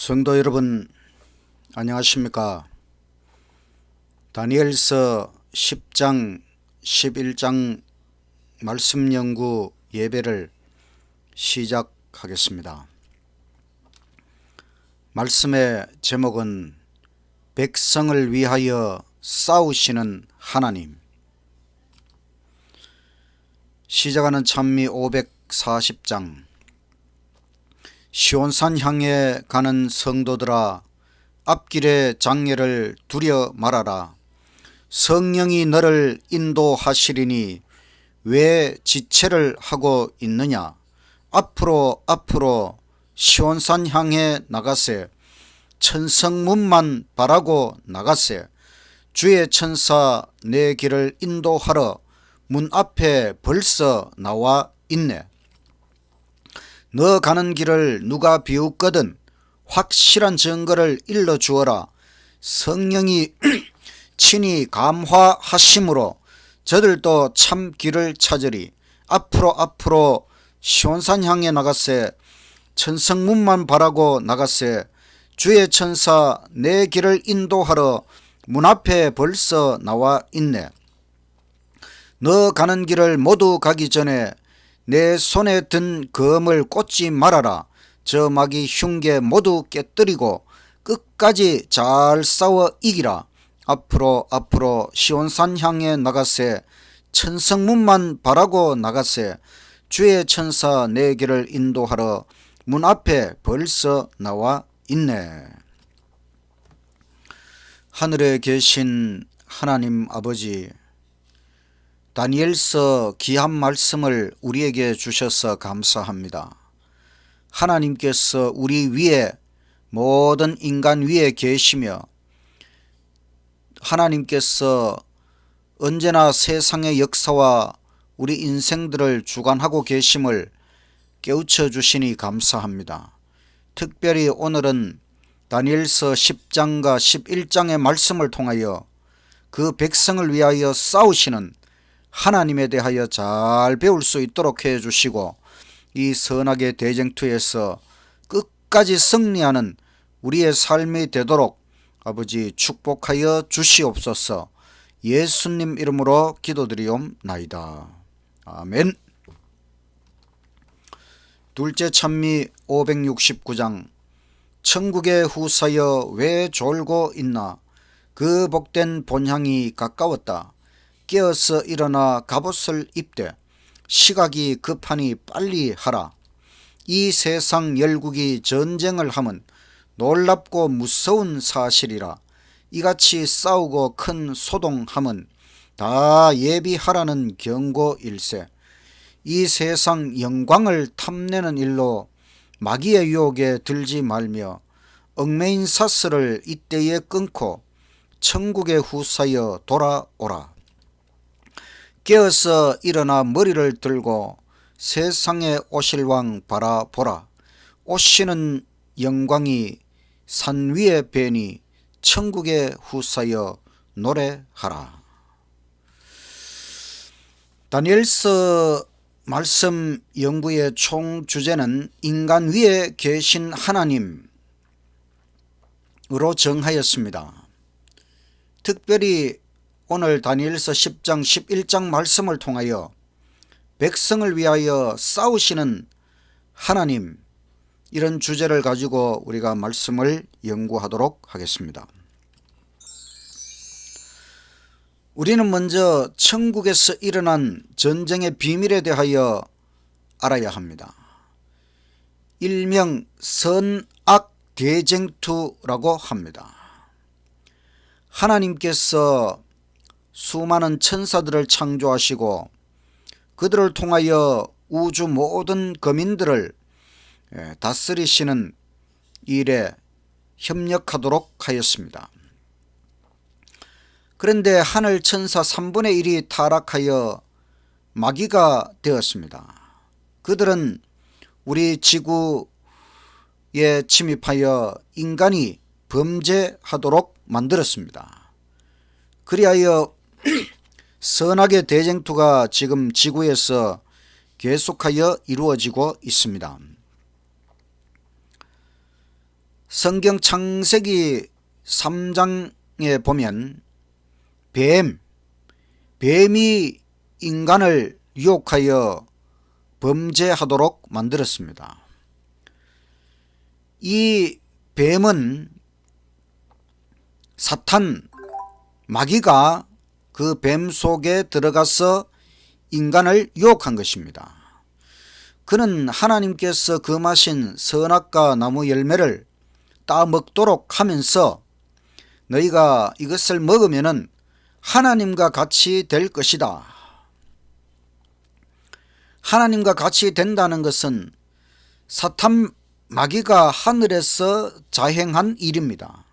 성도 여러분, 안녕하십니까? 다니엘서 10장 11장 말씀 연구 예배를 시작하겠습니다. 말씀의 제목은 백성을 위하여 싸우시는 하나님. 시작하는 찬미 540장. 시온산 향해 가는 성도들아, 앞길의 장애를 두려 말아라. 성령이 너를 인도하시리니 왜 지체를 하고 있느냐. 앞으로 시온산 향해 나가세. 천성문만 바라고 나가세. 주의 천사 내 길을 인도하러 문 앞에 벌써 나와 있네. 너 가는 길을 누가 비웃거든 확실한 증거를 일러주어라. 성령이 친히 감화하심으로 저들도 참 길을 찾으리. 앞으로 시온산 향해 나가세. 천성문만 바라고 나가세. 주의 천사 내 길을 인도하러 문 앞에 벌써 나와 있네. 너 가는 길을 모두 가기 전에 내 손에 든 검을 꽂지 말아라. 저 마귀 흉계 모두 깨뜨리고 끝까지 잘 싸워 이기라. 앞으로 시온산 향해 나가세. 천성문만 바라고 나가세. 주의 천사 내 길을 인도하러 문 앞에 벌써 나와 있네. 하늘에 계신 하나님 아버지, 다니엘서 귀한 말씀을 우리에게 주셔서 감사합니다. 하나님께서 우리 위에, 모든 인간 위에 계시며 하나님께서 언제나 세상의 역사와 우리 인생들을 주관하고 계심을 깨우쳐 주시니 감사합니다. 특별히 오늘은 다니엘서 10장과 11장의 말씀을 통하여 그 백성을 위하여 싸우시는 하나님에 대하여 잘 배울 수 있도록 해주시고, 이 선악의 대쟁투에서 끝까지 승리하는 우리의 삶이 되도록 아버지 축복하여 주시옵소서. 예수님 이름으로 기도드리옵나이다. 아멘. 둘째 찬미 569장. 천국의 후사여 왜 졸고 있나. 그 복된 본향이 가까웠다. 깨어서 일어나 갑옷을 입되 시각이 급하니 빨리 하라. 이 세상 열국이 전쟁을 함은 놀랍고 무서운 사실이라. 이같이 싸우고 큰 소동함은 다 예비하라는 경고일세. 이 세상 영광을 탐내는 일로 마귀의 유혹에 들지 말며 얽매인 사슬을 이때에 끊고 천국의 후사여 돌아오라. 깨어서 일어나 머리를 들고 세상에 오실 왕 바라보라. 오시는 영광이 산 위에 뵈니 천국의 후사여 노래하라. 다니엘서 말씀 연구의 총 주제는 인간 위에 계신 하나님으로 정하였습니다. 특별히 오늘 다니엘서 10장 11장 말씀을 통하여 백성을 위하여 싸우시는 하나님, 이런 주제를 가지고 우리가 말씀을 연구하도록 하겠습니다. 우리는 먼저 천국에서 일어난 전쟁의 비밀에 대하여 알아야 합니다. 일명 선악 대쟁투라고 합니다. 하나님께서 수많은 천사들을 창조하시고 그들을 통하여 우주 모든 거민들을 다스리시는 일에 협력하도록 하였습니다. 그런데 하늘 천사 3분의 1이 타락하여 마귀가 되었습니다. 그들은 우리 지구에 침입하여 인간이 범죄하도록 만들었습니다. 그리하여 선악의 대쟁투가 지금 지구에서 계속하여 이루어지고 있습니다. 성경 창세기 3장에 보면 뱀이 인간을 유혹하여 범죄하도록 만들었습니다. 이 뱀은 사탄, 마귀가 그 뱀 속에 들어가서 인간을 유혹한 것입니다. 그는 하나님께서 금하신 선악과 나무 열매를 따먹도록 하면서 너희가 이것을 먹으면 하나님과 같이 될 것이다. 하나님과 같이 된다는 것은 사탄 마귀가 하늘에서 자행한 일입니다.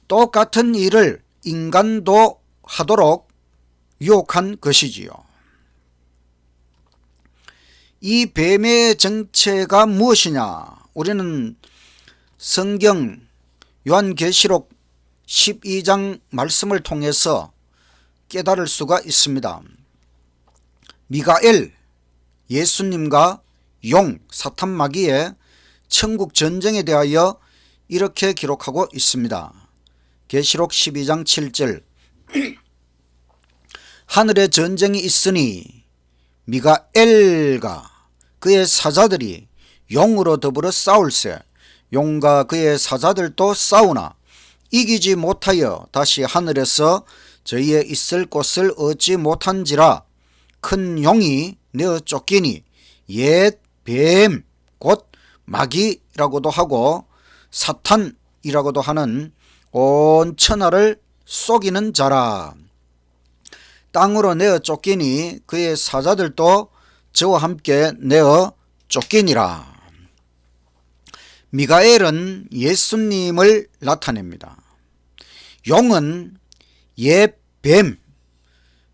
똑같은 일을 인간도 하도록 유혹한 것이지요. 이 뱀의 정체가 무엇이냐? 우리는 성경 요한계시록 12장 말씀을 통해서 깨달을 수가 있습니다. 미가엘, 예수님과 용, 사탄 마귀의 천국 전쟁에 대하여 이렇게 기록하고 있습니다. 계시록 12장 7절 하늘에 전쟁이 있으니 미가엘과 그의 사자들이 용으로 더불어 싸울세 용과 그의 사자들도 싸우나 이기지 못하여 다시 하늘에서 저희의 있을 곳을 얻지 못한지라 큰 용이 내어 쫓기니 옛 뱀 곧 마귀라고도 하고 사탄이라고도 하는 온 천하를 속이는 자라. 땅으로 내어 쫓기니 그의 사자들도 저와 함께 내어 쫓기니라. 미가엘은 예수님을 나타냅니다. 용은 옛 뱀,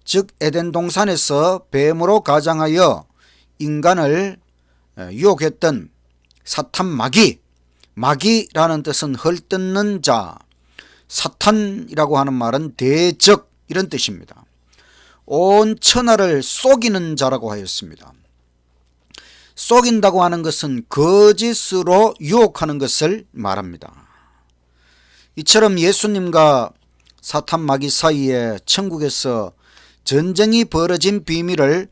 즉 에덴 동산에서 뱀으로 가장하여 인간을 유혹했던 사탄 마귀라는 뜻은 헐뜯는 자, 사탄이라고 하는 말은 대적 이런 뜻입니다. 온 천하를 속이는 자라고 하였습니다. 속인다고 하는 것은 거짓으로 유혹하는 것을 말합니다. 이처럼 예수님과 사탄 마귀 사이에 천국에서 전쟁이 벌어진 비밀을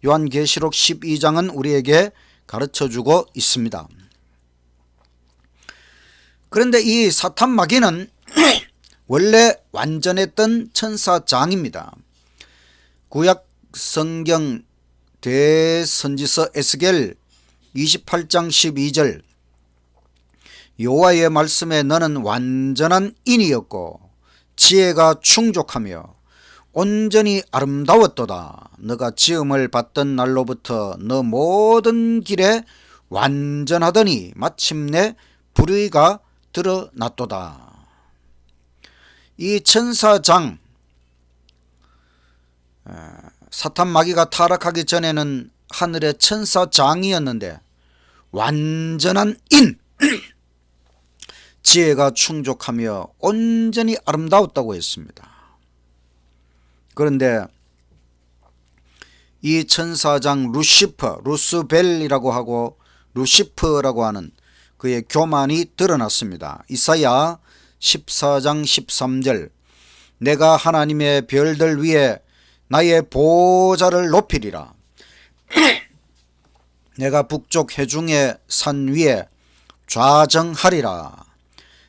요한계시록 12장은 우리에게 가르쳐주고 있습니다. 그런데 이 사탄 마귀는 원래 완전했던 천사장입니다. 구약 성경 대선지서 에스겔 28장 12절 여호와의 말씀에 너는 완전한 인이었고 지혜가 충족하며 온전히 아름다웠도다. 너가 지음을 받던 날로부터 너 모든 길에 완전하더니 마침내 불의가 드러났도다. 이 천사장 사탄 마귀가 타락하기 전에는 하늘의 천사장이었는데 완전한 인 지혜가 충족하며 온전히 아름다웠다고 했습니다. 그런데 이 천사장 루스벨이라고 하고 루시퍼라고 하는 그의 교만이 드러났습니다. 이사야 14장 13절 내가 하나님의 별들 위에 나의 보좌를 높이리라. 내가 북쪽 해중의 산 위에 좌정하리라.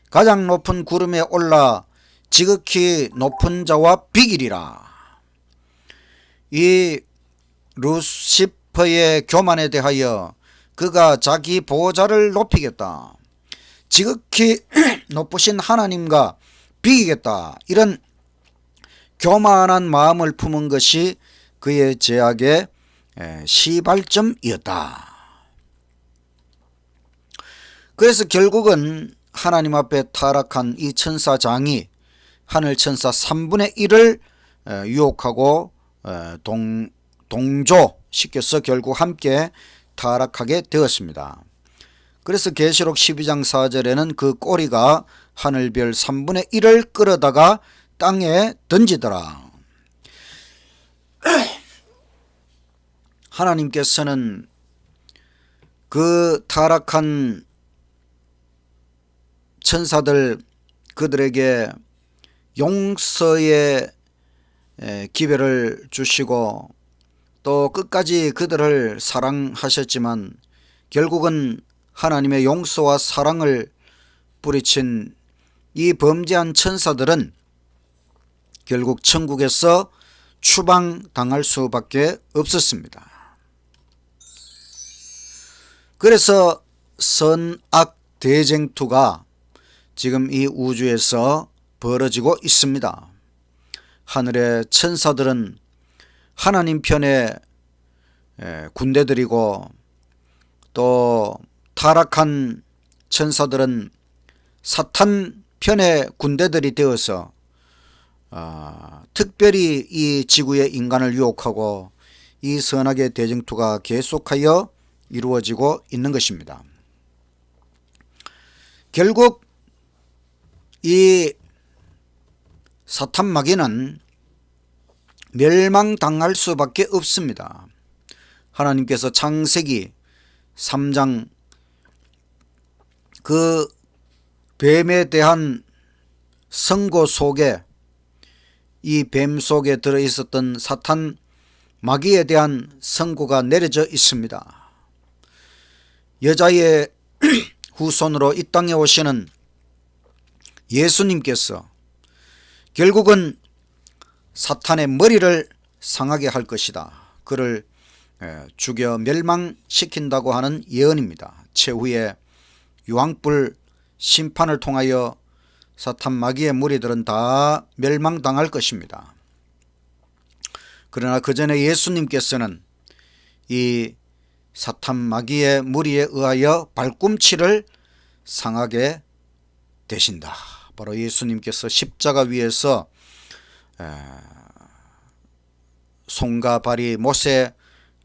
가장 높은 구름에 올라 지극히 높은 자와 비기리라. 이 루시퍼의 교만에 대하여 그가 자기 보좌를 높이겠다. 지극히 높으신 하나님과 비기겠다. 이런 교만한 마음을 품은 것이 그의 죄악의 시발점이었다. 그래서 결국은 하나님 앞에 타락한 이 천사장이 하늘 천사 3분의 1을 유혹하고 동조시켜서 결국 함께 타락하게 되었습니다. 그래서 계시록 12장 4절에는 그 꼬리가 하늘별 3분의 1을 끌어다가 땅에 던지더라. 하나님께서는 그 타락한 천사들 그들에게 용서의 기회를 주시고 또 끝까지 그들을 사랑하셨지만 결국은 하나님의 용서와 사랑을 뿌리친 이 범죄한 천사들은 결국 천국에서 추방당할 수밖에 없었습니다. 그래서 선악 대쟁투가 지금 이 우주에서 벌어지고 있습니다. 하늘의 천사들은 하나님 편의 군대들이고 또 타락한 천사들은 사탄 편의 군대들이 되어서 특별히 이 지구의 인간을 유혹하고 이 선악의 대쟁투가 계속하여 이루어지고 있는 것입니다. 결국 이 사탄 마귀는 멸망당할 수밖에 없습니다. 하나님께서 창세기 3장 그 뱀에 대한 선고 속에 이 뱀 속에 들어있었던 사탄 마귀에 대한 선고가 내려져 있습니다. 여자의 후손으로 이 땅에 오시는 예수님께서 결국은 사탄의 머리를 상하게 할 것이다. 그를 죽여 멸망시킨다고 하는 예언입니다. 최후의 유황불 심판을 통하여 사탄 마귀의 무리들은 다 멸망당할 것입니다. 그러나 그 전에 예수님께서는 이 사탄 마귀의 무리에 의하여 발꿈치를 상하게 되신다. 바로 예수님께서 십자가 위에서 손과 발이 못에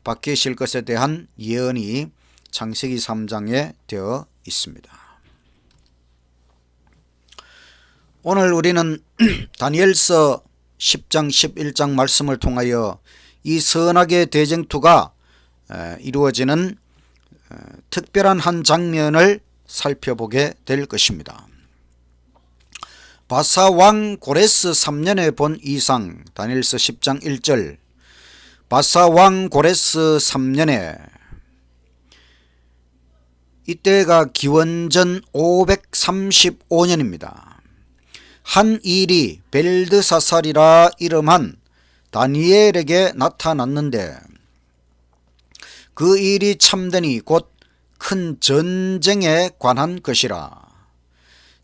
박히실 것에 대한 예언이 창세기 3장에 되어 있습니다. 오늘 우리는 다니엘서 10장 11장 말씀을 통하여 이 선악의 대쟁투가 이루어지는 특별한 한 장면을 살펴보게 될 것입니다. 바사 왕 고레스 3년에 본 이상. 다니엘서 10장 1절. 바사 왕 고레스 3년에, 이때가 기원전 535년입니다. 한 일이 벨드사살이라 이름한 다니엘에게 나타났는데 그 일이 참되니 곧 큰 전쟁에 관한 것이라.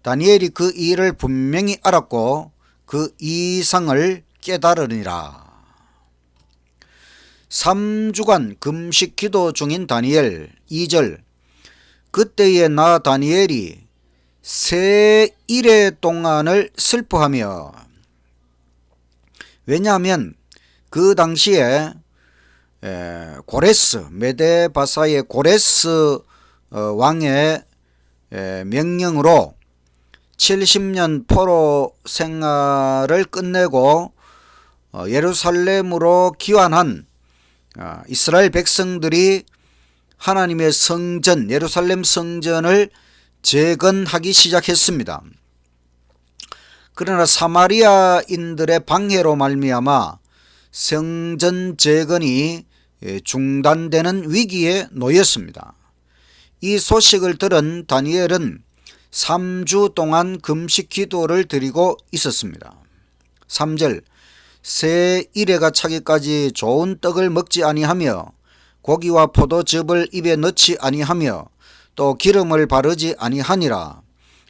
다니엘이 그 일을 분명히 알았고 그 이상을 깨달으니라. 3주간 금식 기도 중인 다니엘. 2절. 그때에 나 다니엘이 세 일의 동안을 슬퍼하며, 왜냐하면 그 당시에 고레스, 메데바사의 고레스 왕의 명령으로 70년 포로 생활을 끝내고 예루살렘으로 귀환한 이스라엘 백성들이 하나님의 성전, 예루살렘 성전을 재건하기 시작했습니다. 그러나 사마리아인들의 방해로 말미암아 성전 재건이 중단되는 위기에 놓였습니다. 이 소식을 들은 다니엘은 3주 동안 금식 기도를 드리고 있었습니다. 3절. 새 이레가 차기까지 좋은 떡을 먹지 아니하며 고기와 포도즙을 입에 넣지 아니하며 또 기름을 바르지 아니하니라.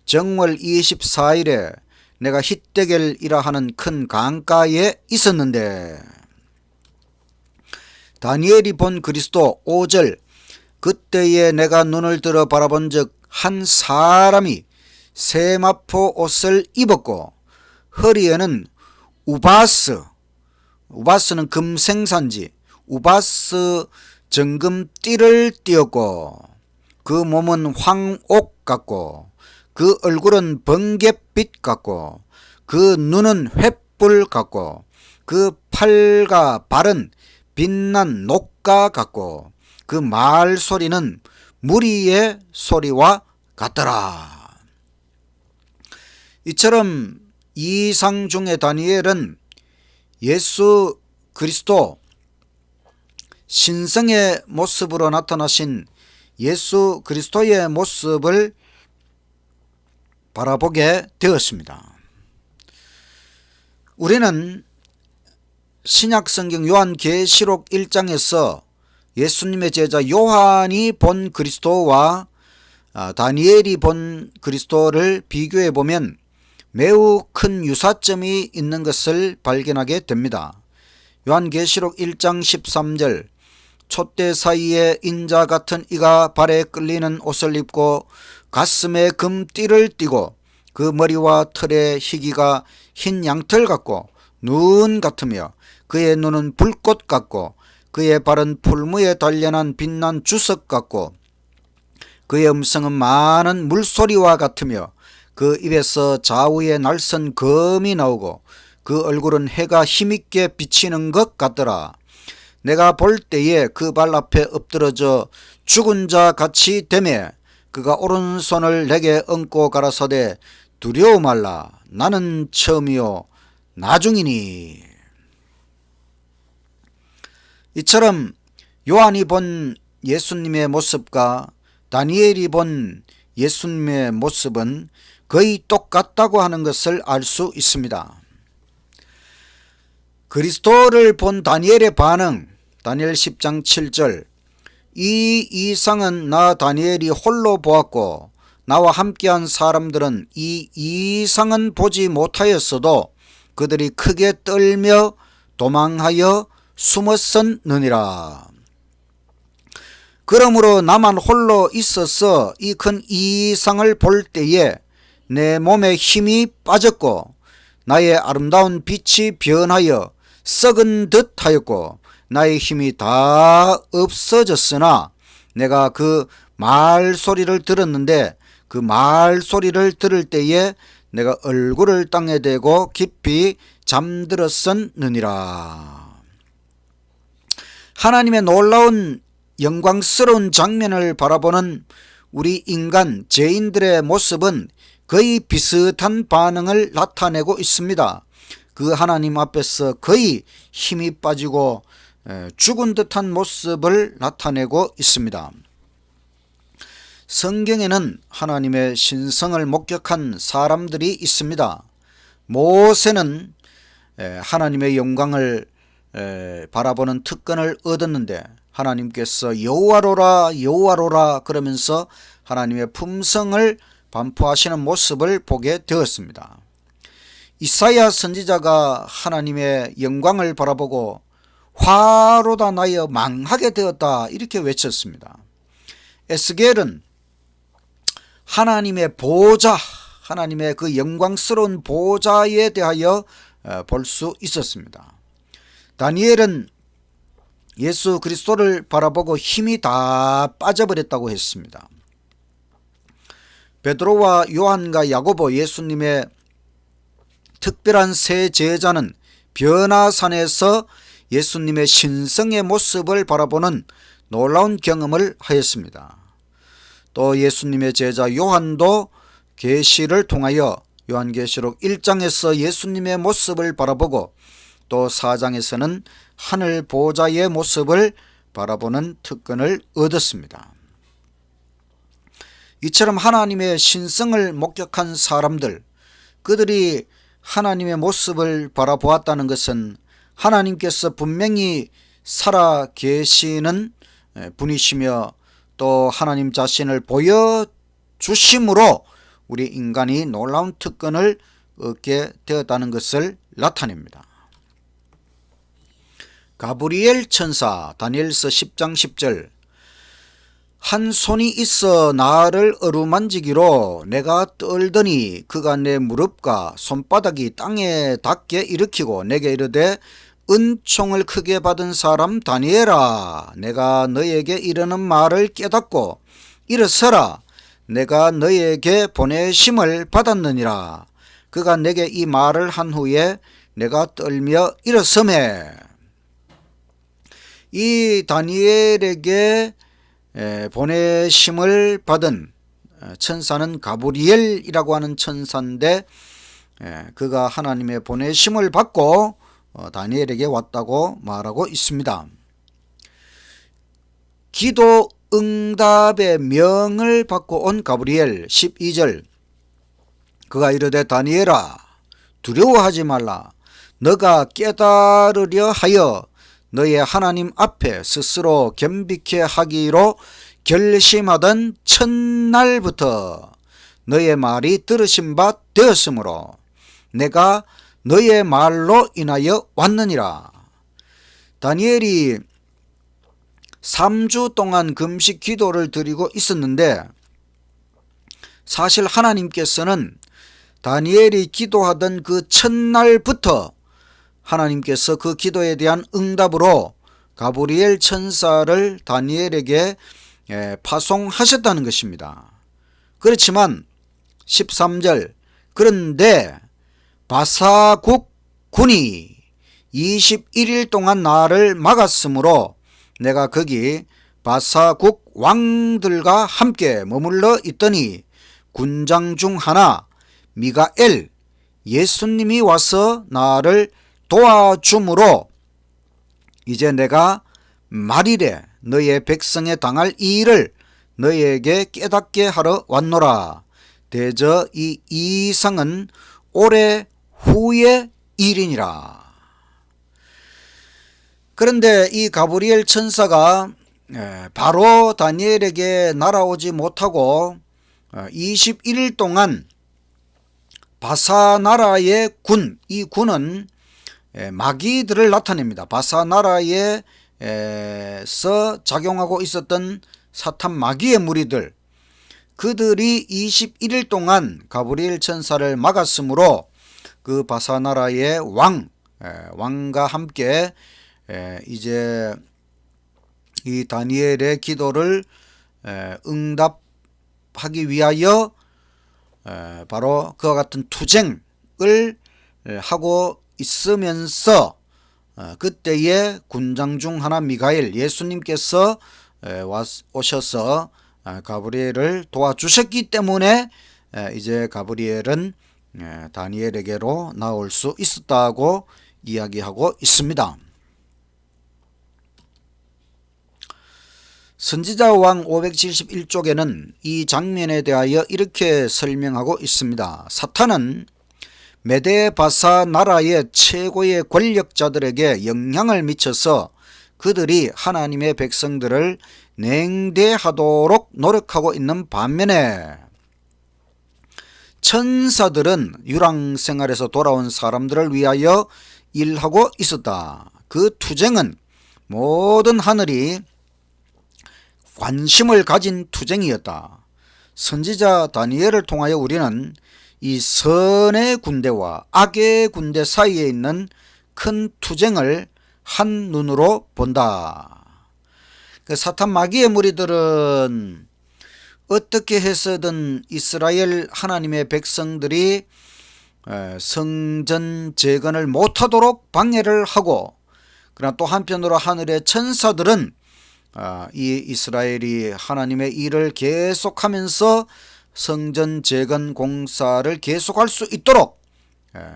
정월 24일에 내가 hit데겔이라 하는 큰 강가에 있었는데. 다니엘이 본 그리스도. 5절. 그때에 내가 눈을 들어 바라본 적 한 사람이 세마포 옷을 입었고 허리에는 우바스는 금생산지 우바스 정금띠를 띄었고 그 몸은 황옥 같고 그 얼굴은 번갯빛 같고 그 눈은 횃불 같고 그 팔과 발은 빛난 녹과 같고 그 말소리는 무리의 소리와 같더라. 이처럼 이상 중에 다니엘은 예수 그리스도 신성의 모습으로 나타나신 예수 그리스도의 모습을 바라보게 되었습니다. 우리는 신약성경 요한계시록 1장에서 예수님의 제자 요한이 본 그리스도와 다니엘이 본 그리스도를 비교해 보면 매우 큰 유사점이 있는 것을 발견하게 됩니다. 요한계시록 1장 13절 촛대 사이에 인자 같은 이가 발에 끌리는 옷을 입고 가슴에 금띠를 띠고 그 머리와 털의 희기가 흰 양털 같고 눈 같으며 그의 눈은 불꽃 같고 그의 발은 풀무에 단련한 빛난 주석 같고 그의 음성은 많은 물소리와 같으며 그 입에서 좌우에 날선 검이 나오고 그 얼굴은 해가 힘있게 비치는 것 같더라. 내가 볼 때에 그 발 앞에 엎드러져 죽은 자 같이 되매 그가 오른손을 내게 얹고 가라사대 두려워 말라. 나는 처음이요 나중이니. 이처럼 요한이 본 예수님의 모습과 다니엘이 본 예수님의 모습은 거의 똑같다고 하는 것을 알 수 있습니다. 그리스도를 본 다니엘의 반응, 다니엘 10장 7절 이 이상은 나 다니엘이 홀로 보았고 나와 함께한 사람들은 이 이상은 보지 못하였어도 그들이 크게 떨며 도망하여 숨었었느니라. 그러므로 나만 홀로 있어서 이 큰 이상을 볼 때에 내 몸에 힘이 빠졌고 나의 아름다운 빛이 변하여 썩은 듯 하였고 나의 힘이 다 없어졌으나 내가 그 말소리를 들었는데 그 말소리를 들을 때에 내가 얼굴을 땅에 대고 깊이 잠들었었느니라. 하나님의 놀라운 영광스러운 장면을 바라보는 우리 인간 죄인들의 모습은 거의 비슷한 반응을 나타내고 있습니다. 그 하나님 앞에서 거의 힘이 빠지고 죽은 듯한 모습을 나타내고 있습니다. 성경에는 하나님의 신성을 목격한 사람들이 있습니다. 모세는 하나님의 영광을 바라보는 특권을 얻었는데 하나님께서 여호와로라 여호와로라 그러면서 하나님의 품성을 반포하시는 모습을 보게 되었습니다. 이사야 선지자가 하나님의 영광을 바라보고 화로다 나여 망하게 되었다 이렇게 외쳤습니다. 에스겔은 하나님의 보좌, 하나님의 그 영광스러운 보좌에 대하여 볼 수 있었습니다. 다니엘은 예수 그리스도를 바라보고 힘이 다 빠져버렸다고 했습니다. 베드로와 요한과 야고보 예수님의 특별한 세 제자는 변화산에서 예수님의 신성의 모습을 바라보는 놀라운 경험을 하였습니다. 또 예수님의 제자 요한도 계시를 통하여 요한계시록 1장에서 예수님의 모습을 바라보고 또 4장에서는 하늘 보좌의 모습을 바라보는 특권을 얻었습니다. 이처럼 하나님의 신성을 목격한 사람들, 그들이 하나님의 모습을 바라보았다는 것은 하나님께서 분명히 살아 계시는 분이시며 또 하나님 자신을 보여주심으로 우리 인간이 놀라운 특권을 얻게 되었다는 것을 나타냅니다. 가브리엘 천사 다니엘서 10장 10절 한 손이 있어 나를 어루만지기로 내가 떨더니 그가 내 무릎과 손바닥이 땅에 닿게 일으키고 내게 이르되 은총을 크게 받은 사람 다니엘아 내가 너에게 이르는 말을 깨닫고 일어서라 내가 너에게 보내심을 받았느니라. 그가 내게 이 말을 한 후에 내가 떨며 일어서매. 이 다니엘에게 보내심을 받은 천사는 가브리엘이라고 하는 천사인데 그가 하나님의 보내심을 받고 다니엘에게 왔다고 말하고 있습니다. 기도 응답의 명을 받고 온 가브리엘 12절, 그가 이르되 다니엘아 두려워하지 말라. 너가 깨달으려 하여 너의 하나님 앞에 스스로 겸비케 하기로 결심하던 첫날부터 너의 말이 들으신 바 되었으므로 내가 너의 말로 인하여 왔느니라. 다니엘이 3주 동안 금식 기도를 드리고 있었는데, 사실 하나님께서는 다니엘이 기도하던 그 첫날부터 하나님께서 그 기도에 대한 응답으로 가브리엘 천사를 다니엘에게 파송하셨다는 것입니다. 그렇지만 13절, 그런데 바사국 군이 21일 동안 나를 막았으므로 내가 거기 바사국 왕들과 함께 머물러 있더니 군장 중 하나 미가엘 예수님이 와서 나를 도와주므로 이제 내가 말이래 너의 백성에 당할 이 일을 너에게 깨닫게 하러 왔노라. 대저 이 이상은 오래 후의 일이니라. 그런데 이 가브리엘 천사가 바로 다니엘에게 날아오지 못하고 21일 동안 바사 나라의 군, 이 군은 마귀들을 나타냅니다. 바사 나라에서 작용하고 있었던 사탄 마귀의 무리들, 그들이 21일 동안 가브리엘 천사를 막았으므로 그 바사 나라의 왕과 함께 이제 이 다니엘의 기도를 응답하기 위하여 바로 그와 같은 투쟁을 하고 있으면서 그때에 군장 중 하나 미가엘 예수님께서 오셔서 가브리엘을 도와주셨기 때문에 이제 가브리엘은 다니엘에게로 나올 수 있었다고 이야기하고 있습니다. 선지자왕 571쪽에는 이 장면에 대하여 이렇게 설명하고 있습니다. 사탄은 메데바사 나라의 최고의 권력자들에게 영향을 미쳐서 그들이 하나님의 백성들을 냉대하도록 노력하고 있는 반면에 천사들은 유랑생활에서 돌아온 사람들을 위하여 일하고 있었다. 그 투쟁은 모든 하늘이 관심을 가진 투쟁이었다. 선지자 다니엘을 통하여 우리는 이 선의 군대와 악의 군대 사이에 있는 큰 투쟁을 한눈으로 본다. 사탄 마귀의 무리들은 어떻게 해서든 이스라엘 하나님의 백성들이 성전 재건을 못하도록 방해를 하고, 그러나 또 한편으로 하늘의 천사들은 이 이스라엘이 하나님의 일을 계속하면서 성전 재건 공사를 계속할 수 있도록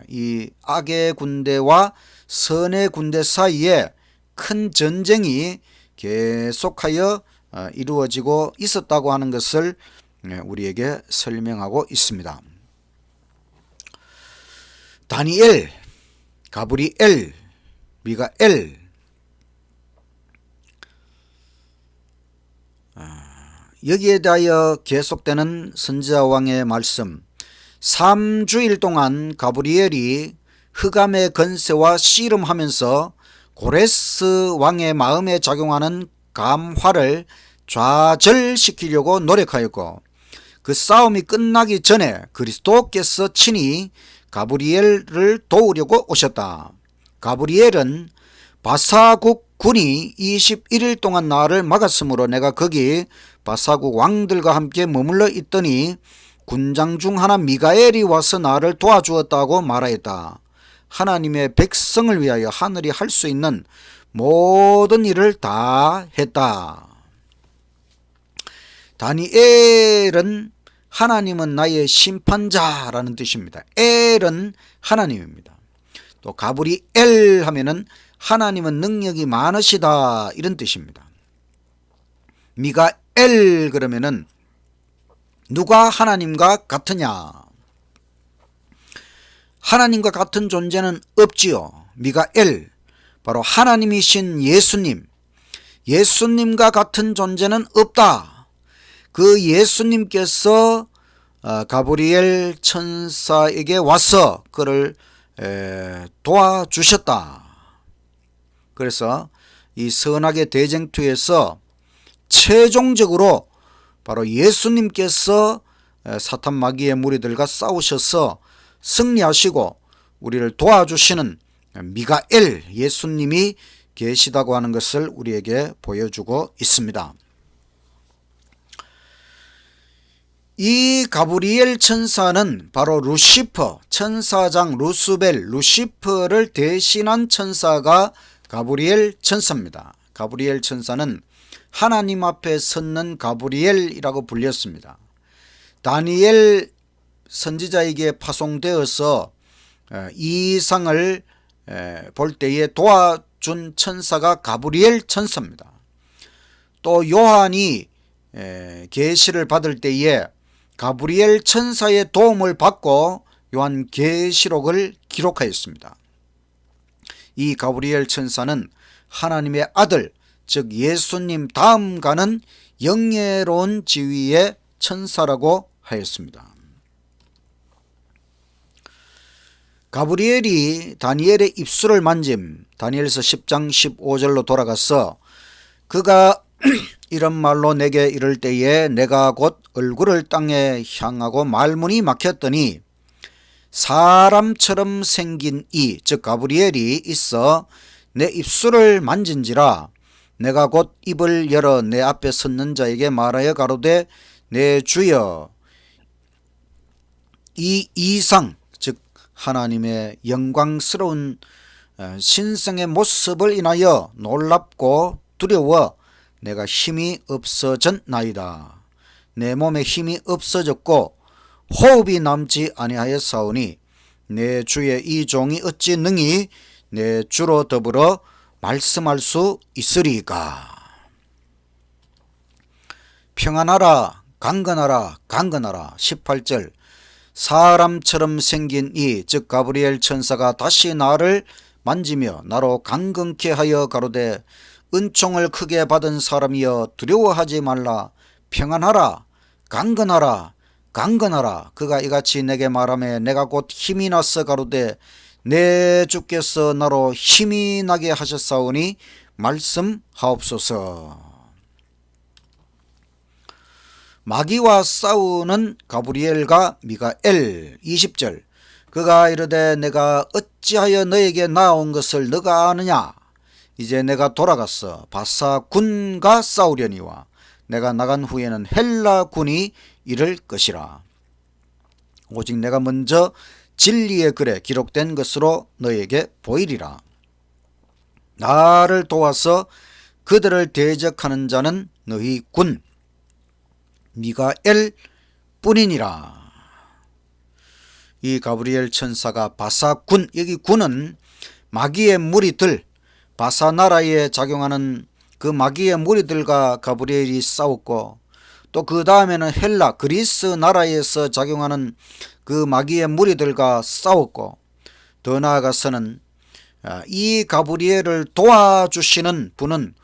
이 악의 군대와 선의 군대 사이에 큰 전쟁이 계속하여 이루어지고 있었다고 하는 것을 우리에게 설명하고 있습니다. 다니엘, 가브리엘, 미가엘, 여기에 대하여 계속되는 선지자왕의 말씀, 3주일 동안 가브리엘이 흑암의 건세와 씨름하면서 고레스 왕의 마음에 작용하는 감화를 좌절시키려고 노력하였고, 그 싸움이 끝나기 전에 그리스도께서 친히 가브리엘을 도우려고 오셨다. 가브리엘은 바사국 군이 21일 동안 나를 막았으므로 내가 거기 바사국 왕들과 함께 머물러 있더니 군장 중 하나 미가엘이 와서 나를 도와주었다고 말하였다. 하나님의 백성을 위하여 하늘이 할 수 있는 모든 일을 다 했다. 다니엘은 하나님은 나의 심판자라는 뜻입니다. 엘은 하나님입니다. 또 가브리엘 하면은 하나님은 능력이 많으시다 이런 뜻입니다. 미가엘 그러면은 누가 하나님과 같으냐? 하나님과 같은 존재는 없지요. 미가엘, 바로 하나님이신 예수님, 예수님과 같은 존재는 없다. 그 예수님께서 가브리엘 천사에게 와서 그를 도와주셨다. 그래서 이 선악의 대쟁투에서 최종적으로 바로 예수님께서 사탄 마귀의 무리들과 싸우셔서 승리하시고 우리를 도와주시는 미가엘 예수님이 계시다고 하는 것을 우리에게 보여주고 있습니다. 이 가브리엘 천사는 바로 루시퍼, 천사장 루스벨, 루시퍼를 대신한 천사가 가브리엘 천사입니다. 가브리엘 천사는 하나님 앞에 섰는 가브리엘이라고 불렸습니다. 다니엘 선지자에게 파송되어서 이상을 볼 때에 도와준 천사가 가브리엘 천사입니다. 또 요한이 계시를 받을 때에 가브리엘 천사의 도움을 받고 요한 계시록을 기록하였습니다. 이 가브리엘 천사는 하나님의 아들, 즉 예수님 다음 가는 영예로운 지위의 천사라고 하였습니다. 가브리엘이 다니엘의 입술을 만짐, 다니엘서 10장 15절로 돌아가서 그가 이런 말로 내게 이를 때에 내가 곧 얼굴을 땅에 향하고 말문이 막혔더니 사람처럼 생긴 이, 즉 가브리엘이 있어 내 입술을 만진지라 내가 곧 입을 열어 내 앞에 섰는 자에게 말하여 가로되 내 주여, 이 이상 즉 하나님의 영광스러운 신성의 모습을 인하여 놀랍고 두려워 내가 힘이 없어졌나이다. 내 몸에 힘이 없어졌고 호흡이 남지 아니하였사오니 내 주의 이 종이 어찌 능히 내 주로 더불어 말씀할 수 있으리까. 평안하라, 강건하라, 강건하라. 18절 사람처럼 생긴 이, 즉 가브리엘 천사가 다시 나를 만지며 나로 강건케 하여 가로되 은총을 크게 받은 사람이여 두려워하지 말라. 평안하라, 강건하라, 강건하라. 그가 이같이 내게 말하며 내가 곧 힘이 나서 가로되 내 주께서 나로 힘이 나게 하셨사오니 말씀하옵소서. 마귀와 싸우는 가브리엘과 미가엘. 20절 그가 이르되 내가 어찌하여 너에게 나온 것을 너가 아느냐? 이제 내가 돌아가서 바사 군과 싸우려니와 내가 나간 후에는 헬라 군이 이를 것이라. 오직 내가 먼저 진리의 글에 기록된 것으로 너에게 보이리라. 나를 도와서 그들을 대적하는 자는 너희 군 미가엘 뿐이니라. 이 가브리엘 천사가 바사 군, 여기 군은 마귀의 무리들, 바사 나라에 작용하는 그 마귀의 무리들과 가브리엘이 싸웠고 또 그 다음에는 헬라, 그리스 나라에서 작용하는 그 마귀의 무리들과 싸웠고 더 나아가서는 이 가브리엘을 도와주시는 분은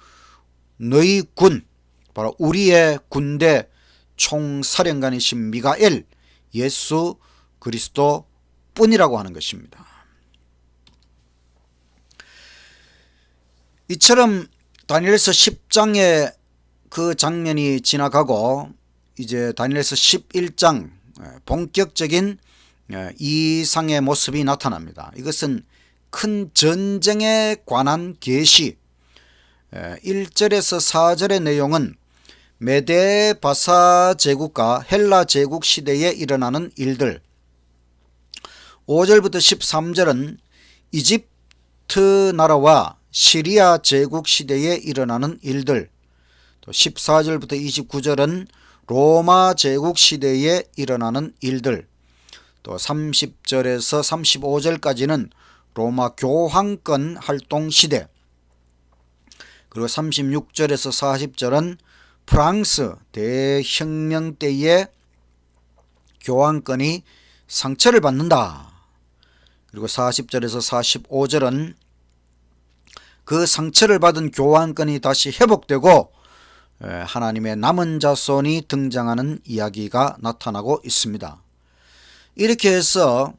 너희 군, 바로 우리의 군대 총사령관이신 미가엘, 예수 그리스도 뿐이라고 하는 것입니다. 이처럼 다니엘서 10장의 그 장면이 지나가고 이제 다니엘서 11장 본격적인 이상의 모습이 나타납니다. 이것은 큰 전쟁에 관한 계시. 1절에서 4절의 내용은 메데 바사 제국과 헬라 제국 시대에 일어나는 일들, 5절부터 13절은 이집트 나라와 시리아 제국 시대에 일어나는 일들, 또 14절부터 29절은 로마 제국 시대에 일어나는 일들, 또 30절에서 35절까지는 로마 교황권 활동 시대, 그리고 36절에서 40절은 프랑스 대혁명 때의 교황권이 상처를 받는다. 그리고 40절에서 45절은 그 상처를 받은 교황권이 다시 회복되고 하나님의 남은 자손이 등장하는 이야기가 나타나고 있습니다. 이렇게 해서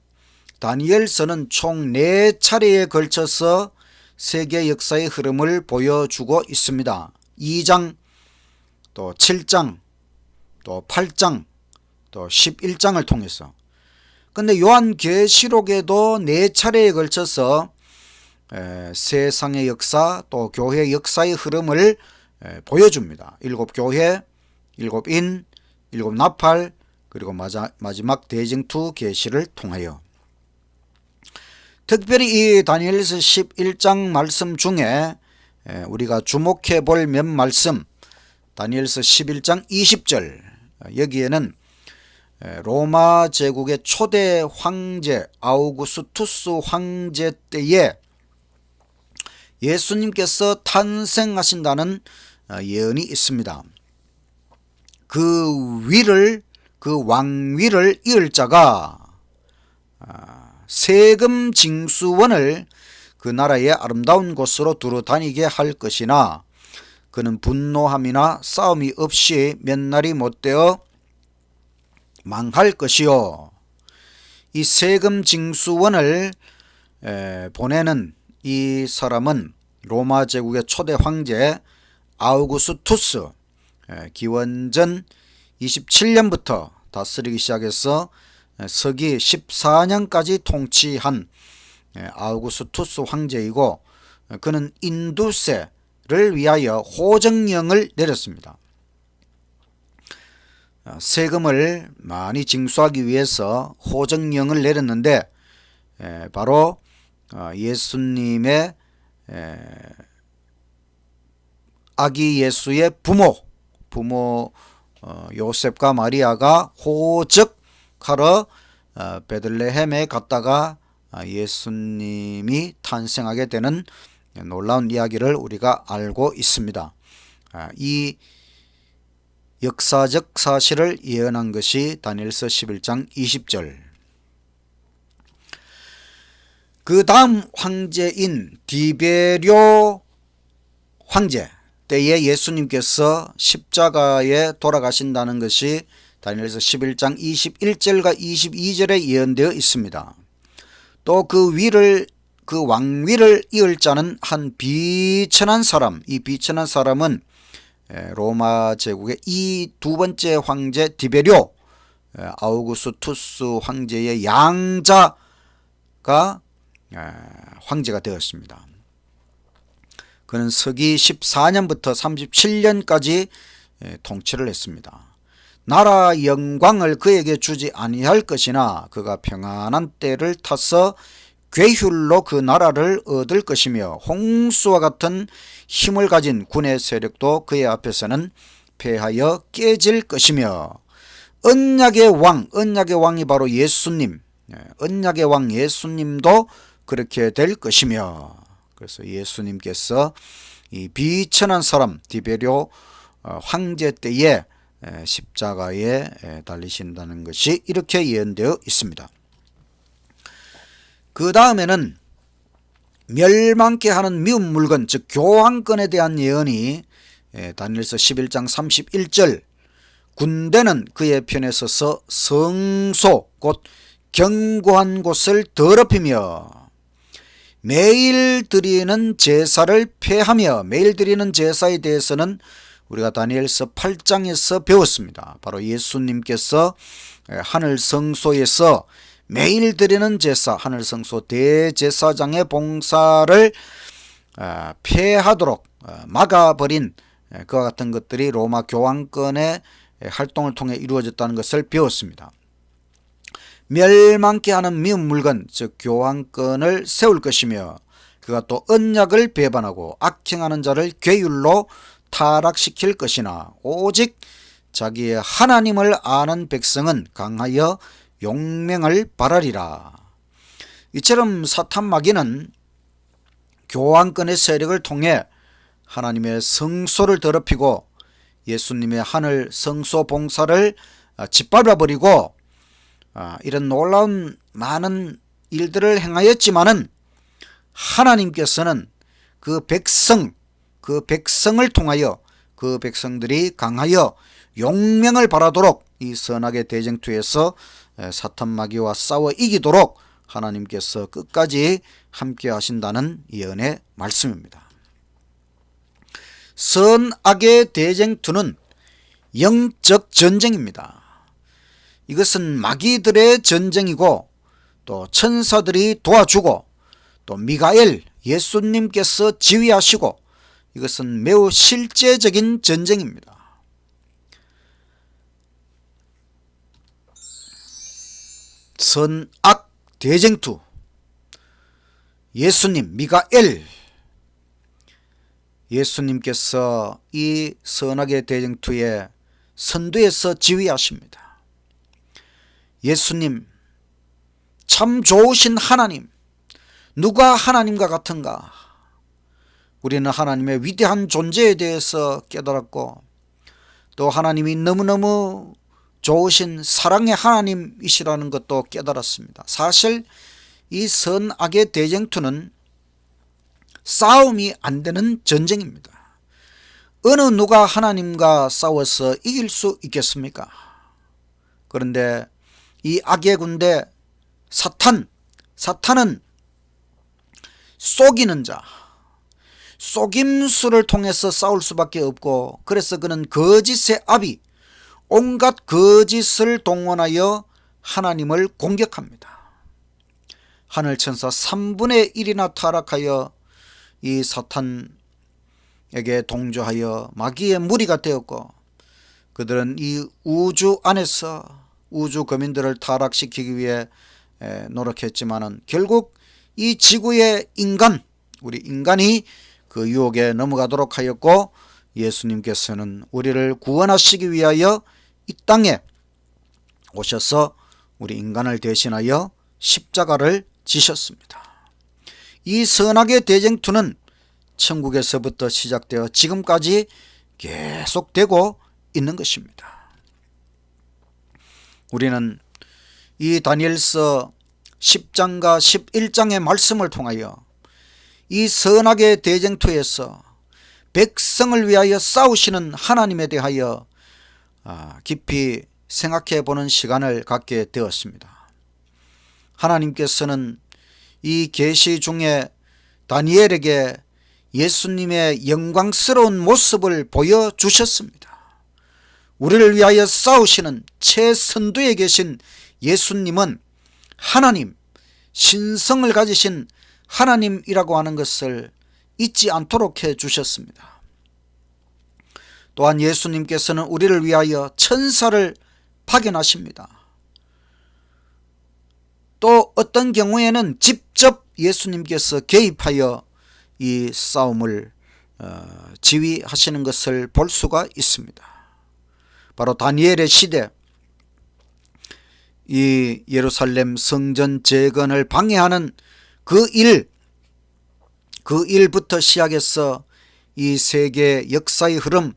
다니엘서는 총 4차례에 걸쳐서 세계 역사의 흐름을 보여주고 있습니다. 2장, 또 7장, 또 8장, 또 11장을 통해서. 근데 요한계시록에도 4차례에 걸쳐서 세상의 역사, 또 교회 역사의 흐름을 보여줍니다. 7교회, 7인, 7나팔, 그리고 마지막 대징투 계시를 통하여. 특별히 이 다니엘서 11장 말씀 중에 우리가 주목해 볼 몇 말씀, 다니엘서 11장 20절, 여기에는 로마 제국의 초대 황제 아우구스투스 황제 때에 예수님께서 탄생하신다는 예언이 있습니다. 그 왕위를 이을 자가 세금 징수원을 그 나라의 아름다운 곳으로 두루 다니게 할 것이나 그는 분노함이나 싸움이 없이 몇 날이 못되어 망할 것이요. 이 세금 징수원을 보내는 이 사람은 로마 제국의 초대 황제 아우구스투스, 기원전 27년부터 다스리기 시작해서 서기 14년까지 통치한 아우구스투스 황제이고, 그는 인두세를 위하여 호정령을 내렸습니다. 세금을 많이 징수하기 위해서 호정령을 내렸는데 바로 예수님의 아기 예수의 부모 요셉과 마리아가 호적하러 베들레헴에 갔다가 예수님이 탄생하게 되는 놀라운 이야기를 우리가 알고 있습니다. 이 역사적 사실을 예언한 것이 다니엘서 11장 20절. 그 다음 황제인 디베료 황제 때에 예수님께서 십자가에 돌아가신다는 것이 다니엘서 11장 21절과 22절에 예언되어 있습니다. 또 그 왕위를 이을 자는 한 비천한 사람, 이 비천한 사람은 로마 제국의 이 두 번째 황제 디베료 아우구스투스 황제의 양자가 황제가 되었습니다. 그는 서기 14년부터 37년까지 통치를 했습니다. 나라 영광을 그에게 주지 아니할 것이나 그가 평안한 때를 타서 괴휼로 그 나라를 얻을 것이며 홍수와 같은 힘을 가진 군의 세력도 그의 앞에서는 패하여 깨질 것이며 언약의 왕이 바로 예수님, 언약의 왕 예수님도 그렇게 될 것이며, 그래서 예수님께서 이 비천한 사람 디베료 황제 때에 십자가에 달리신다는 것이 이렇게 예언되어 있습니다. 그 다음에는 멸망케 하는 미운 물건, 즉 교황권에 대한 예언이 다니엘서 11장 31절, 군대는 그의 편에 서서 성소 곧 견고한 곳을 더럽히며 매일 드리는 제사를 폐하며, 매일 드리는 제사에 대해서는 우리가 다니엘서 8장에서 배웠습니다. 바로 예수님께서 하늘 성소에서 매일 드리는 제사, 하늘 성소 대제사장의 봉사를 폐하도록 막아버린 그와 같은 것들이 로마 교황권의 활동을 통해 이루어졌다는 것을 배웠습니다. 멸망케 하는 미운 물건, 즉 교황권을 세울 것이며 그가 또 언약을 배반하고 악행하는 자를 괴율로 타락시킬 것이나 오직 자기의 하나님을 아는 백성은 강하여 용맹을 발하리라. 이처럼 사탄 마귀는 교황권의 세력을 통해 하나님의 성소를 더럽히고 예수님의 하늘 성소 봉사를 짓밟아버리고 이런 놀라운 많은 일들을 행하였지만은 하나님께서는 그 백성을 통하여 그 백성들이 강하여 용맹을 발하도록 이 선악의 대쟁투에서 사탄 마귀와 싸워 이기도록 하나님께서 끝까지 함께 하신다는 예언의 말씀입니다. 선악의 대쟁투는 영적 전쟁입니다. 이것은 마귀들의 전쟁이고 또 천사들이 도와주고 또 미가엘 예수님께서 지휘하시고 이것은 매우 실제적인 전쟁입니다. 선악 대쟁투, 예수님, 미가엘, 예수님께서 이 선악의 대쟁투에 선두에서 지휘하십니다. 예수님, 참 좋으신 하나님, 누가 하나님과 같은가? 우리는 하나님의 위대한 존재에 대해서 깨달았고 또 하나님이 너무너무 좋으신 사랑의 하나님이시라는 것도 깨달았습니다. 사실 이 선악의 대쟁투는 싸움이 안 되는 전쟁입니다. 어느 누가 하나님과 싸워서 이길 수 있겠습니까? 그런데 이 악의 군대 사탄은 속이는 자, 속임수를 통해서 싸울 수밖에 없고 그래서 그는 거짓의 아비, 온갖 거짓을 동원하여 하나님을 공격합니다. 하늘천사 3분의 1이나 타락하여 이 사탄에게 동조하여 마귀의 무리가 되었고 그들은 이 우주 안에서 우주 거민들을 타락시키기 위해 노력했지만은 결국 이 지구의 우리 인간이 그 유혹에 넘어가도록 하였고 예수님께서는 우리를 구원하시기 위하여 이 땅에 오셔서 우리 인간을 대신하여 십자가를 지셨습니다. 이 선악의 대쟁투는 천국에서부터 시작되어 지금까지 계속되고 있는 것입니다. 우리는 이 다니엘서 10장과 11장의 말씀을 통하여 이 선악의 대쟁투에서 백성을 위하여 싸우시는 하나님에 대하여 깊이 생각해 보는 시간을 갖게 되었습니다. 하나님께서는 이 계시 중에 다니엘에게 예수님의 영광스러운 모습을 보여주셨습니다. 우리를 위하여 싸우시는 최선두에 계신 예수님은 하나님, 신성을 가지신 하나님이라고 하는 것을 잊지 않도록 해주셨습니다. 또한 예수님께서는 우리를 위하여 천사를 파견하십니다. 또 어떤 경우에는 직접 예수님께서 개입하여 이 싸움을 지휘하시는 것을 볼 수가 있습니다. 바로 다니엘의 시대, 이 예루살렘 성전 재건을 방해하는 그 일부터 시작해서 이 세계 역사의 흐름,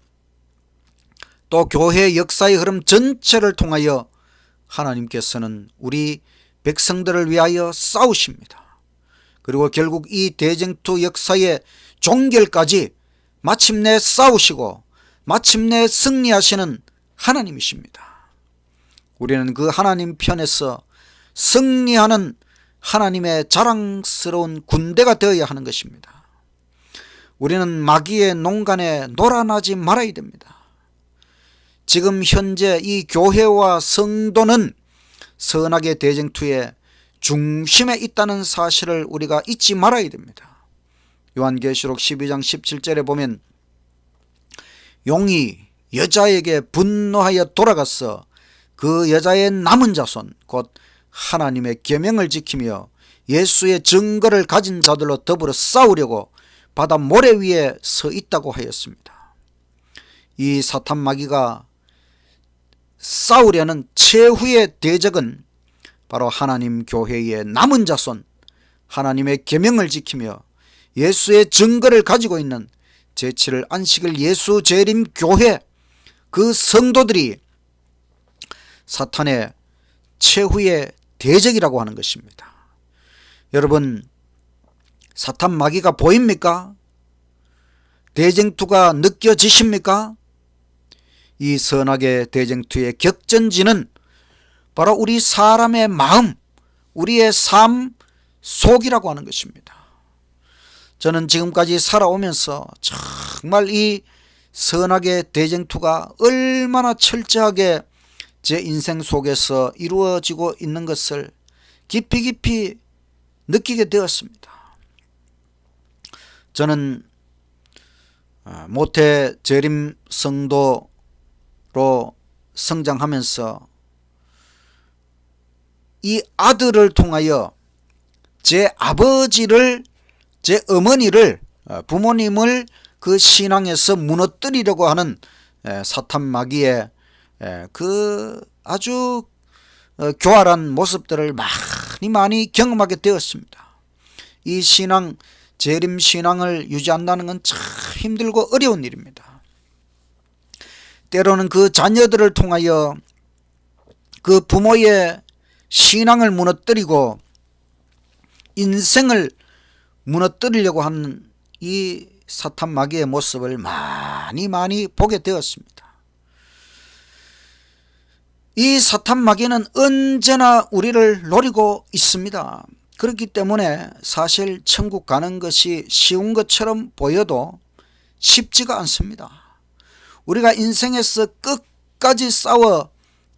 또 교회 역사의 흐름 전체를 통하여 하나님께서는 우리 백성들을 위하여 싸우십니다. 그리고 결국 이 대쟁투 역사의 종결까지 마침내 싸우시고 마침내 승리하시는 하나님이십니다. 우리는 그 하나님 편에서 승리하는 하나님의 자랑스러운 군대가 되어야 하는 것입니다. 우리는 마귀의 농간에 놀아나지 말아야 됩니다. 지금 현재 이 교회와 성도는 선악의 대쟁투의 중심에 있다는 사실을 우리가 잊지 말아야 됩니다. 요한계시록 12장 17절에 보면 용이 여자에게 분노하여 돌아가서 그 여자의 남은 자손 곧 하나님의 계명을 지키며 예수의 증거를 가진 자들로 더불어 싸우려고 바다 모래 위에 서 있다고 하였습니다. 이 사탄 마귀가 싸우려는 최후의 대적은 바로 하나님 교회의 남은 자손, 하나님의 계명을 지키며 예수의 증거를 가지고 있는 제7일 안식일 예수 재림 교회, 그 성도들이 사탄의 최후의 대적이라고 하는 것입니다. 여러분, 사탄 마귀가 보입니까? 대쟁투가 느껴지십니까? 이 선악의 대쟁투의 격전지는 바로 우리 사람의 마음, 우리의 삶 속이라고 하는 것입니다. 저는 지금까지 살아오면서 정말 이 선악의 대쟁투가 얼마나 철저하게 제 인생 속에서 이루어지고 있는 것을 깊이 깊이 느끼게 되었습니다. 저는 모태 재림 성도로 성장하면서 이 아들을 통하여 제 아버지를, 제 어머니를, 부모님을 그 신앙에서 무너뜨리려고 하는 사탄 마귀의 그 아주 교활한 모습들을 많이 경험하게 되었습니다. 이 신앙, 재림 신앙을 유지한다는 건 참 힘들고 어려운 일입니다. 때로는 그 자녀들을 통하여 그 부모의 신앙을 무너뜨리고 인생을 무너뜨리려고 하는 이 사탄 마귀의 모습을 많이 보게 되었습니다. 이 사탄 마귀는 언제나 우리를 노리고 있습니다. 그렇기 때문에 사실 천국 가는 것이 쉬운 것처럼 보여도 쉽지가 않습니다. 우리가 인생에서 끝까지 싸워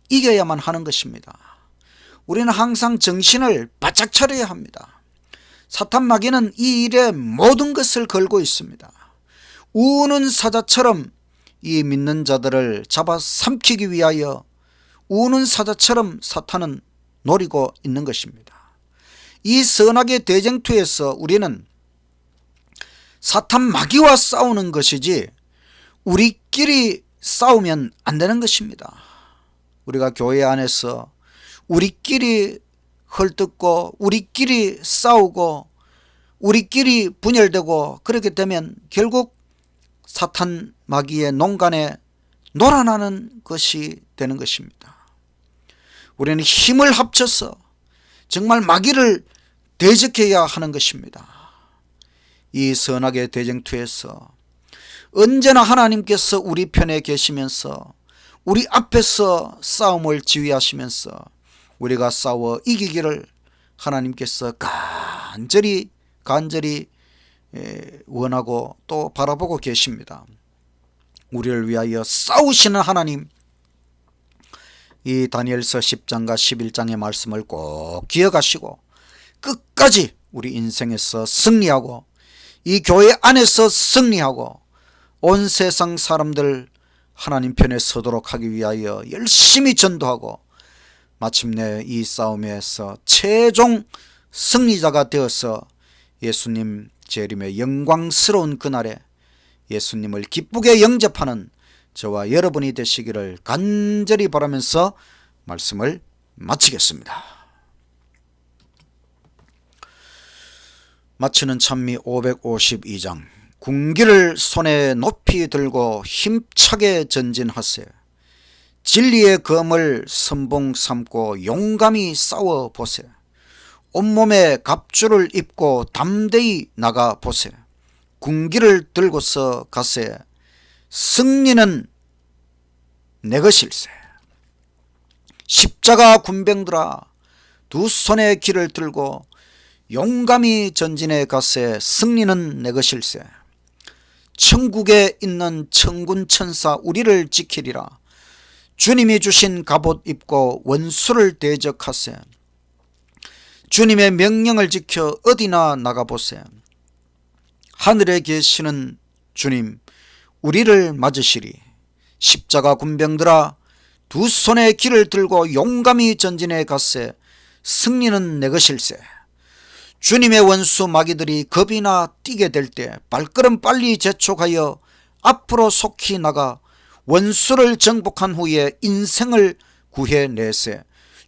이겨야만 하는 것입니다. 우리는 항상 정신을 바짝 차려야 합니다. 사탄 마귀는 이 일에 모든 것을 걸고 있습니다. 우는 사자처럼 이 믿는 자들을 잡아삼키기 위하여 우는 사자처럼 사탄은 노리고 있는 것입니다. 이 선악의 대쟁투에서 우리는 사탄 마귀와 싸우는 것이지 우리끼리 싸우면 안 되는 것입니다. 우리가 교회 안에서 우리끼리 헐뜯고 우리끼리 싸우고 우리끼리 분열되고 그렇게 되면 결국 사탄 마귀의 농간에 놀아나는 것이 되는 것입니다. 우리는 힘을 합쳐서 정말 마귀를 대적해야 하는 것입니다. 이 선악의 대쟁투에서 언제나 하나님께서 우리 편에 계시면서 우리 앞에서 싸움을 지휘하시면서 우리가 싸워 이기기를 하나님께서 간절히 원하고 또 바라보고 계십니다. 우리를 위하여 싸우시는 하나님, 이 다니엘서 10장과 11장의 말씀을 꼭 기억하시고 끝까지 우리 인생에서 승리하고 이 교회 안에서 승리하고 온 세상 사람들 하나님 편에 서도록 하기 위하여 열심히 전도하고 마침내 이 싸움에서 최종 승리자가 되어서 예수님 재림의 영광스러운 그날에 예수님을 기쁘게 영접하는 저와 여러분이 되시기를 간절히 바라면서 말씀을 마치겠습니다. 마치는 찬미 552장. 군기를 손에 높이 들고 힘차게 전진하세. 진리의 검을 선봉 삼고 용감히 싸워보세. 온몸에 갑주를 입고 담대히 나가보세. 군기를 들고서 가세. 승리는 내 것일세. 십자가 군병들아, 두 손의 길을 들고 용감히 전진해 가세. 승리는 내 것일세. 천국에 있는 천군 천사 우리를 지키리라. 주님이 주신 갑옷 입고 원수를 대적하세. 주님의 명령을 지켜 어디나 나가보세. 하늘에 계시는 주님 우리를 맞으시리. 십자가 군병들아, 두 손의 길을 들고 용감히 전진해 갔세. 승리는 내 것일세. 주님의 원수 마귀들이 겁이나 뛰게 될 때 발걸음 빨리 재촉하여 앞으로 속히 나가 원수를 정복한 후에 인생을 구해내세.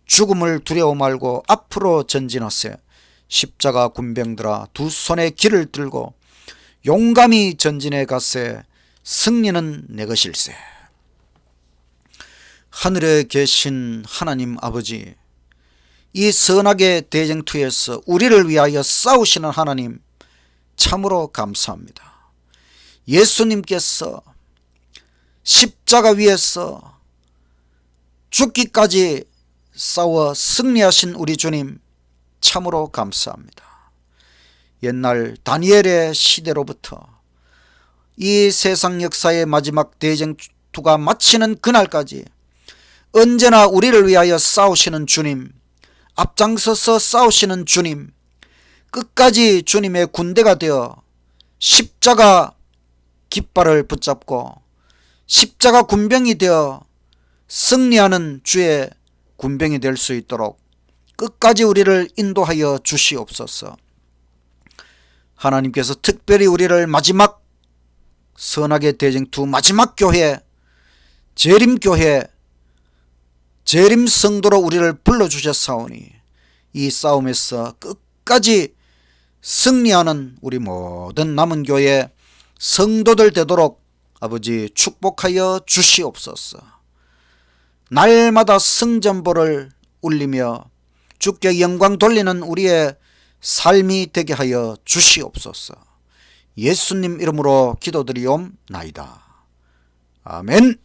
죽음을 두려워 말고 앞으로 전진하세. 십자가 군병들아 두 손에 길을 들고 용감히 전진해 가세. 승리는 내 것일세. 하늘에 계신 하나님 아버지, 이 선악의 대쟁투에서 우리를 위하여 싸우시는 하나님 참으로 감사합니다. 예수님께서 십자가 위에서 죽기까지 싸워 승리하신 우리 주님 참으로 감사합니다. 옛날 다니엘의 시대로부터 이 세상 역사의 마지막 대쟁투가 마치는 그날까지 언제나 우리를 위하여 싸우시는 주님, 앞장서서 싸우시는 주님, 끝까지 주님의 군대가 되어 십자가 깃발을 붙잡고 십자가 군병이 되어 승리하는 주의 군병이 될 수 있도록 끝까지 우리를 인도하여 주시옵소서. 하나님께서 특별히 우리를 마지막 선악의 대쟁투 마지막 교회, 재림교회, 재림성도로 우리를 불러주셨사오니 이 싸움에서 끝까지 승리하는 우리 모든 남은 교회 성도들 되도록 아버지 축복하여 주시옵소서. 날마다 성전보를 울리며 주께 영광 돌리는 우리의 삶이 되게 하여 주시옵소서. 예수님 이름으로 기도드리옵나이다. 아멘.